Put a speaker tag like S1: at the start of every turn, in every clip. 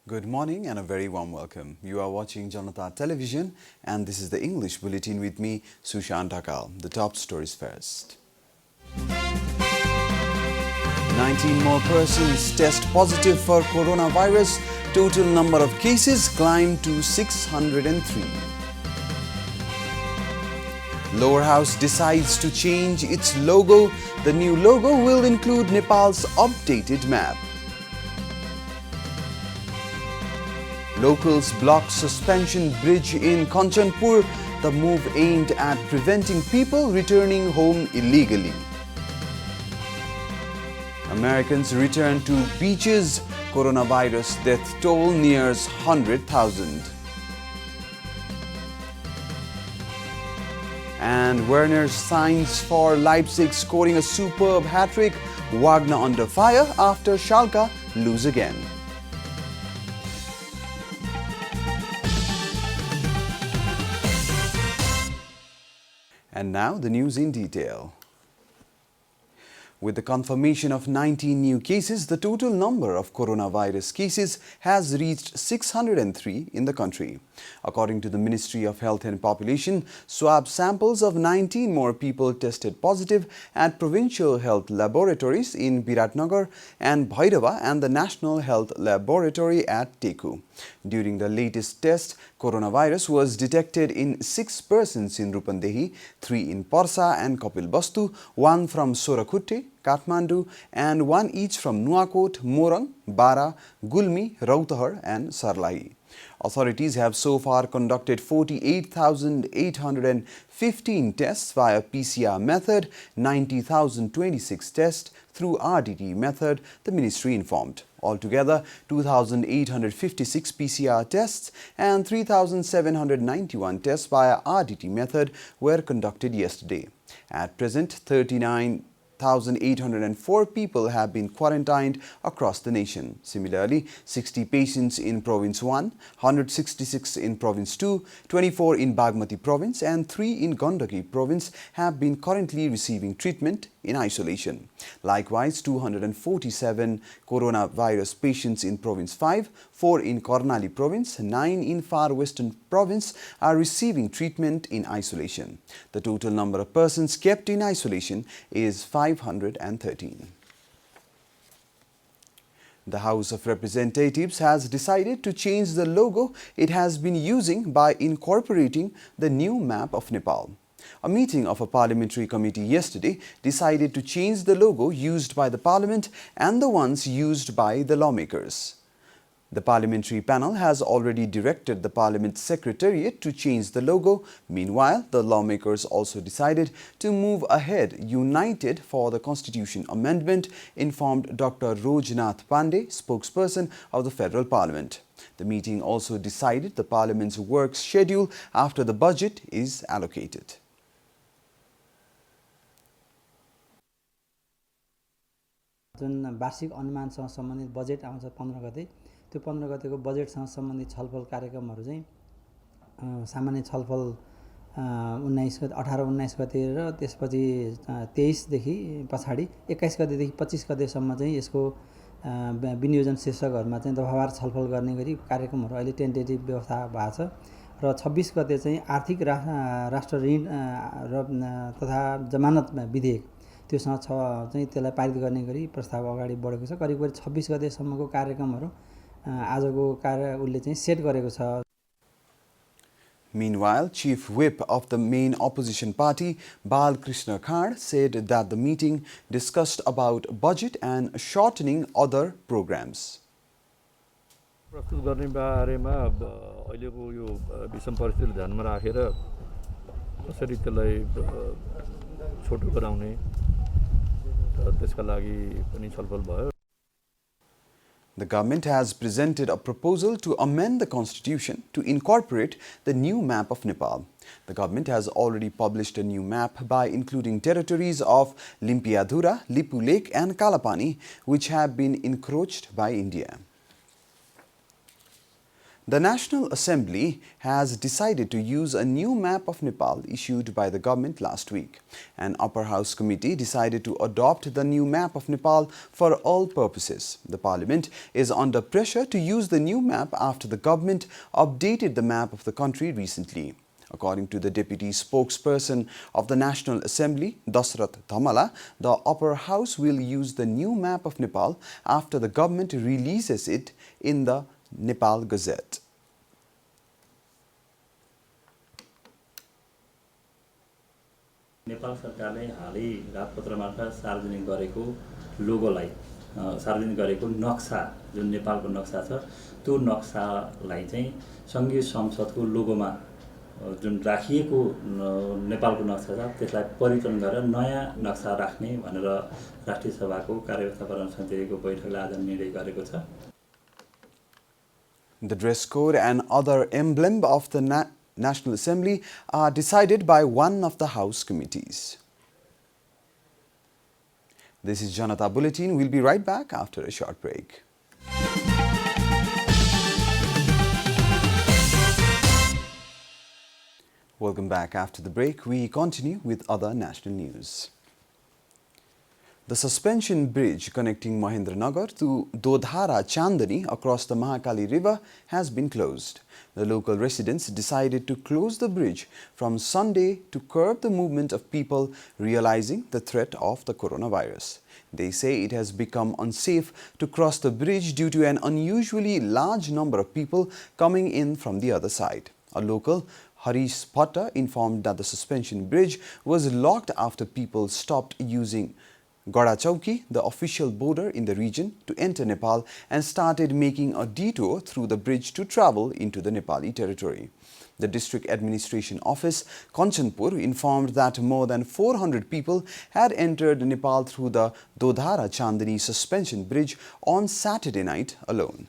S1: Good morning and a very warm welcome. You are watching JanataTelevision and this is the English Bulletin with me, Sushant Akal. The top stories first. 19 more persons test positive for coronavirus. Total number of cases climbed to 603. Lower House decides to change its logo. The new logo will include Nepal's updated map. Locals block suspension bridge in Kanchanpur. The move aimed at preventing people returning home illegally. Americans return to beaches. Coronavirus death toll nears 100,000. And Werner signs for Leipzig, scoring a superb hat-trick. Wagner under fire after Schalke lose again. And now the news in detail. With the confirmation of 19 new cases, the total number of coronavirus cases has reached 603 in the country. According to the Ministry of Health and Population, swab samples of 19 more people tested positive at provincial health laboratories in Biratnagar and Bhairava and the National Health Laboratory at Teku. During the latest test, coronavirus was detected in 6 persons in Rupandehi, 3 in Parsa and Kapilvastu, 1 from Sorakhutte, Kathmandu, and 1 each from Nuakot, Morang, Bara, Gulmi, Rautahar and Sarlahi. Authorities have so far conducted 48,815 tests via PCR method, 90,026 tests through RDT method, the ministry informed. Altogether, 2,856 PCR tests and 3,791 tests via RDT method were conducted yesterday. At present, 39,804 people have been quarantined across the nation. Similarly, 60 patients in Province 1, 166 in Province 2, 24 in Bagmati Province and 3 in Gandaki Province have been currently receiving treatment in isolation. Likewise, 247 coronavirus patients in Province 5, 4 in Karnali Province, 9 in Far Western Province are receiving treatment in isolation. The total number of persons kept in isolation is 513. The House of Representatives has decided to change the logo it has been using by incorporating the new map of Nepal. A meeting of a parliamentary committee yesterday decided to change the logo used by the parliament and the ones used by the lawmakers. The parliamentary panel has already directed the parliament secretariat to change the logo. Meanwhile, the lawmakers also decided to move ahead united for the constitution amendment, informed Dr. Rojnath Pandey, spokesperson of the federal parliament. The meeting also decided the parliament's work schedule after the budget is allocated.
S2: जुन वार्षिक अनुमानसँग सम्बन्धित budget आउँछ 15 गते त्यो 15 गतेको बजेटसँग सम्बन्धित छलफल कार्यक्रमहरू चाहिँ सामान्य छलफल 18-19 गते र त्यसपछि 23 देखि पछाडी 21 गतेदेखि 25 गतेसम्म चाहिँ यसको विनियोजन शीर्षकहरुमा चाहिँ दफावार छलफल गर्ने गरी कार्यक्रमहरू अहिले टेन्टेटिभ व्यवस्था भएको छ र 26 गते चाहिँ आर्थिक राष्ट्र ऋण र तथा जमानत विधेयक त्योसँग चाहिँ त्यसलाई पारित गर्ने गरी प्रस्ताव अगाडि बढेको छ। करिब 26 गतेसम्मको कार्यक्रमहरू आजको उसले चाहिँ सेट गरेको छ।
S1: Meanwhile, Chief Whip of the main opposition party, Bal Krishna Khar, said that the meeting discussed about budget and shortening other programs.
S3: प्रस्तुत गर्ने बारेमा अहिलेको यो विषम परिस्थितिलाई ध्यानमा राखेर कसरी त्यसलाई छोटो बनाउने त्यसका लागि पनि छलफल भयो।
S1: The government has presented a proposal to amend the constitution to incorporate the new map of Nepal. The government has already published a new map by including territories of Limpiadhura, Lipu Lake and Kalapani, which have been encroached by India. The National Assembly has decided to use a new map of Nepal issued by the government last week. An upper house committee decided to adopt the new map of Nepal for all purposes. The parliament is under pressure to use the new map after the government updated the map of the country recently. According to the deputy spokesperson of the National Assembly, Dasrat Thamala, the upper house will use the new map of Nepal after the government releases it in the Nepal Gazette.
S4: Nepal सरकारले हालै राजपत्र मार्फत सार्वजनिक गरेको लोगोलाई सार्वजनिक गरेको नक्सा जुन नेपालको नक्सा छ त्यो नक्सालाई चाहिँ संघीय संसदको लोगोमा जुन राखिएको नेपालको नक्सा छ त्यसलाई परिवर्तन गरेर नयाँ नक्सा राख्ने भनेर राष्ट्रिय सभाको कार्यव्यवस्थापन समितिको बैठकले आज निर्णय गरेको छ।
S1: The dress code and other emblem of the National Assembly are decided by one of the House committees. This is Janata Bulletin. We'll be right back after a short break. Welcome back. After the break, we continue with other national news. The suspension bridge connecting Mahendranagar to Dodhara Chandani across the Mahakali River has been closed. The local residents decided to close the bridge from Sunday to curb the movement of people realizing the threat of the coronavirus. They say it has become unsafe to cross the bridge due to an unusually large number of people coming in from the other side. A local, Harish Bhatta, informed that the suspension bridge was locked after people stopped using Gada Chowki, the official border in the region, to enter Nepal and started making a detour through the bridge to travel into the Nepali territory. The district administration office, Kanchanpur, informed that more than 400 people had entered Nepal through the Dodhara Chandani suspension bridge on Saturday night alone.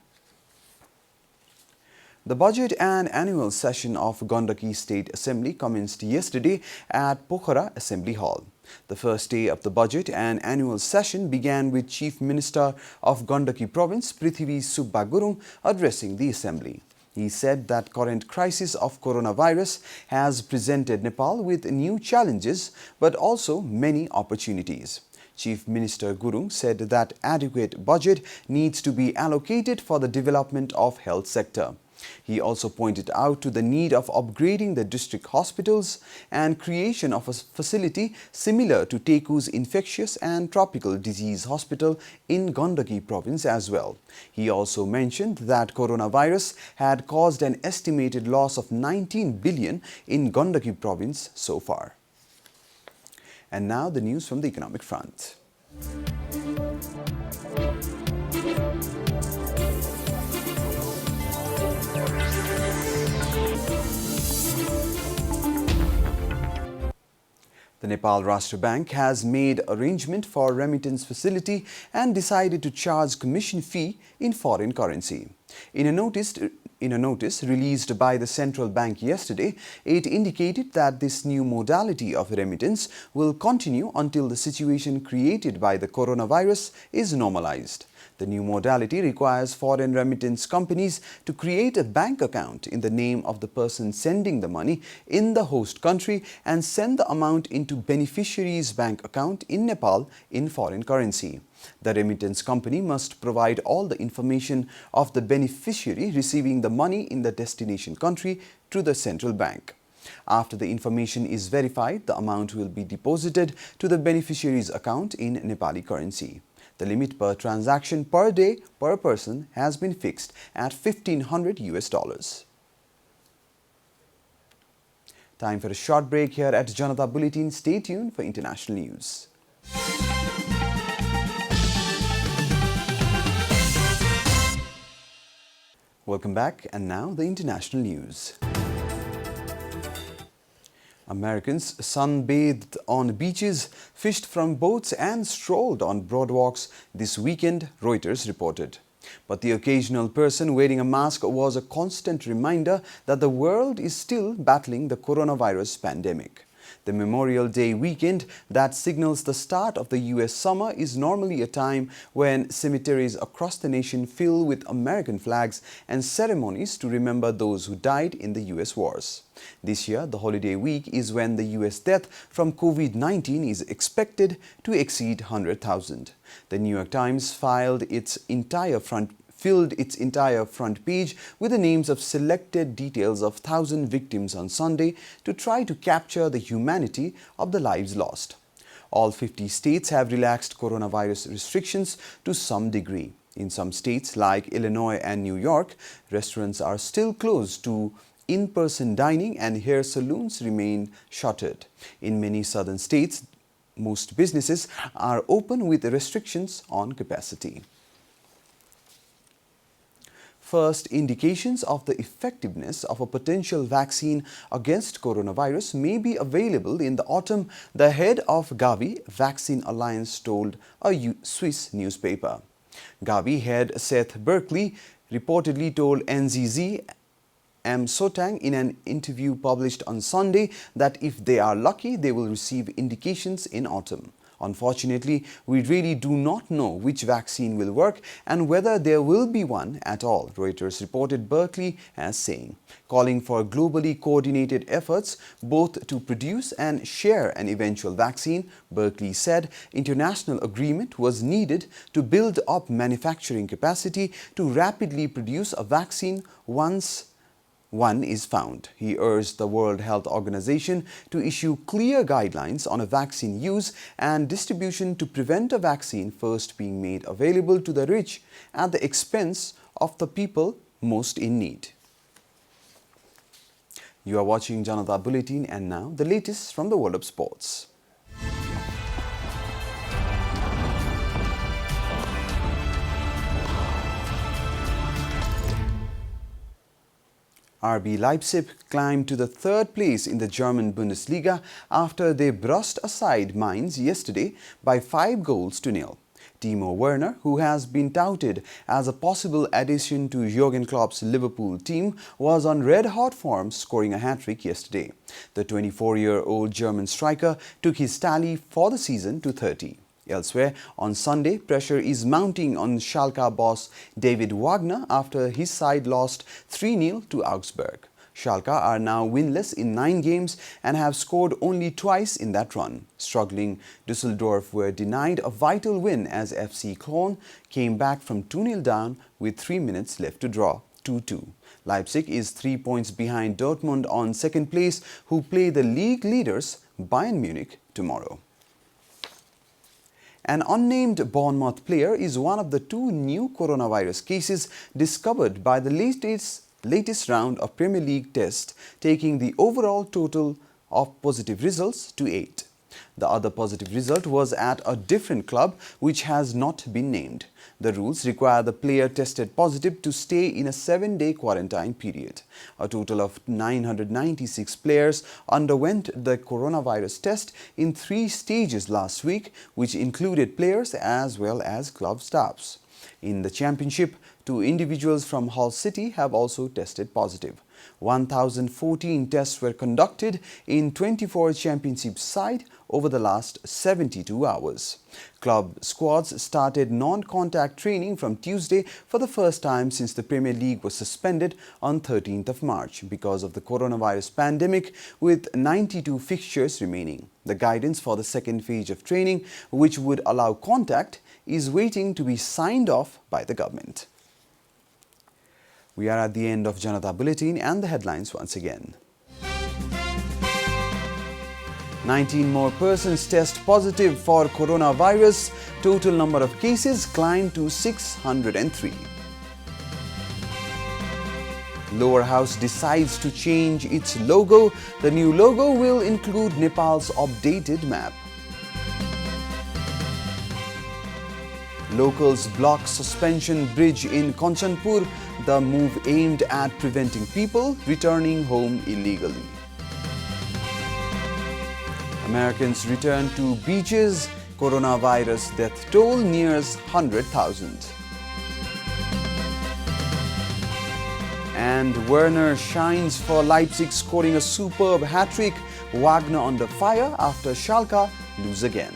S1: The budget and annual session of Gandaki State Assembly commenced yesterday at Pokhara Assembly Hall. The first day of the budget and annual session began with Chief Minister of Gandaki Province, Prithvi Subba Gurung, addressing the Assembly. He said that current crisis of coronavirus has presented Nepal with new challenges but also many opportunities. Chief Minister Gurung said that adequate budget needs to be allocated for the development of health sector. He also pointed out to the need of upgrading the district hospitals and creation of a facility similar to Teku's Infectious and Tropical Disease Hospital in Gandaki province as well. He also mentioned that coronavirus had caused an estimated loss of 19 billion in Gandaki province so far. And now the news from the economic front. The Nepal Rashtra Bank has made arrangement for remittance facility and decided to charge commission fee in foreign currency. In a notice released by the central bank yesterday, it indicated that this new modality of remittance will continue until the situation created by the coronavirus is normalized. The new modality requires foreign remittance companies to create a bank account in the name of the person sending the money in the host country and send the amount into beneficiary's bank account in Nepal in foreign currency. The remittance company must provide all the information of the beneficiary receiving the money in the destination country to the central bank. After the information is verified, the amount will be deposited to the beneficiary's account in Nepali currency. The limit per transaction per day per person has been fixed at $1,500. Time for a short break here at Janata Bulletin. Stay tuned for international news. Welcome back, and now the international news. Americans sunbathed on beaches, fished from boats and strolled on boardwalks this weekend, Reuters reported. But the occasional person wearing a mask was a constant reminder that the world is still battling the coronavirus pandemic. The Memorial Day weekend that signals the start of the US summer is normally a time when cemeteries across the nation fill with American flags and ceremonies to remember those who died in the US wars. This year, the holiday week is when the US death from COVID-19 is expected to exceed 100,000. The New York Times filled its entire front page with the names of selected details of 1,000 victims on Sunday to try to capture the humanity of the lives lost. All 50 states have relaxed coronavirus restrictions to some degree. In some states like Illinois and New York, restaurants are still closed to in-person dining and hair salons remain shuttered. In many southern states, most businesses are open with restrictions on capacity. First indications of the effectiveness of a potential vaccine against coronavirus may be available in the autumn, the head of Gavi Vaccine Alliance told a Swiss newspaper. Gavi head Seth Berkley reportedly told NZZ M. Sotang in an interview published on Sunday that if they are lucky, they will receive indications in autumn. Unfortunately, we really do not know which vaccine will work and whether there will be one at all, Reuters reported Berkley as saying, calling for globally coordinated efforts both to produce and share an eventual vaccine. Berkley said international agreement was needed to build up manufacturing capacity to rapidly produce a vaccine once one is found. He urged the World Health Organization to issue clear guidelines on a vaccine use and distribution to prevent a vaccine first being made available to the rich at the expense of the people most in need. You are watching Janata Bulletin, and now the latest from the world of sports. RB Leipzig climbed to the third place in the German Bundesliga after they brushed aside Mainz yesterday by 5-0. Timo Werner, who has been touted as a possible addition to Jurgen Klopp's Liverpool team, was on red-hot form, scoring a hat-trick yesterday. The 24-year-old German striker took his tally for the season to 30. Elsewhere, on Sunday, pressure is mounting on Schalke boss David Wagner after his side lost 3-0 to Augsburg. Schalke are now winless in 9 games and have scored only twice in that run. Struggling Düsseldorf were denied a vital win as FC Köln came back from 2-0 down with 3 minutes left to draw 2-2. Leipzig is 3 points behind Dortmund on second place, who play the league leaders Bayern Munich tomorrow. An unnamed Bournemouth player is one of the 2 new coronavirus cases discovered by the latest round of Premier League tests, taking the overall total of positive results to 8. The other positive result was at a different club which has not been named. The rules require the player tested positive to stay in a 7-day quarantine period. A total of 996 players underwent the coronavirus test in 3 stages last week, which included players as well as club staffs. In the championship, 2 individuals from Hull City have also tested positive. 1,014 tests were conducted in 24 championship side over the last 72 hours. Club squads started non-contact training from Tuesday for the first time since the Premier League was suspended on 13th of March because of the coronavirus pandemic, with 92 fixtures remaining. The guidance for the second phase of training, which would allow contact, is waiting to be signed off by the government. We are at the end of Janata Bulletin, and the headlines once again. 19 more persons test positive for coronavirus. Total number of cases climbed to 603. Lower House decides to change its logo. The new logo will include Nepal's updated map. Locals block suspension bridge in Kanchanpur. The move aimed at preventing people returning home illegally. Americans return to beaches. Coronavirus death toll nears 100,000. And Werner shines for Leipzig, scoring a superb hat-trick Wagner under fire after Schalke lose again.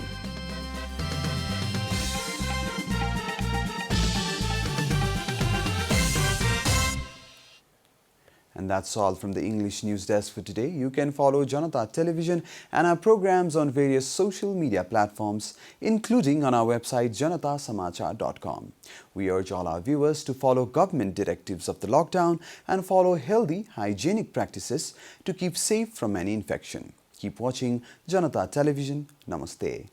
S1: And that's all from the English News Desk for today. You can follow Janata Television and our programs on various social media platforms, including on our website janatasamachar.com. We urge all our viewers to follow government directives of the lockdown and follow healthy, hygienic practices to keep safe from any infection. Keep watching Janata Television. Namaste.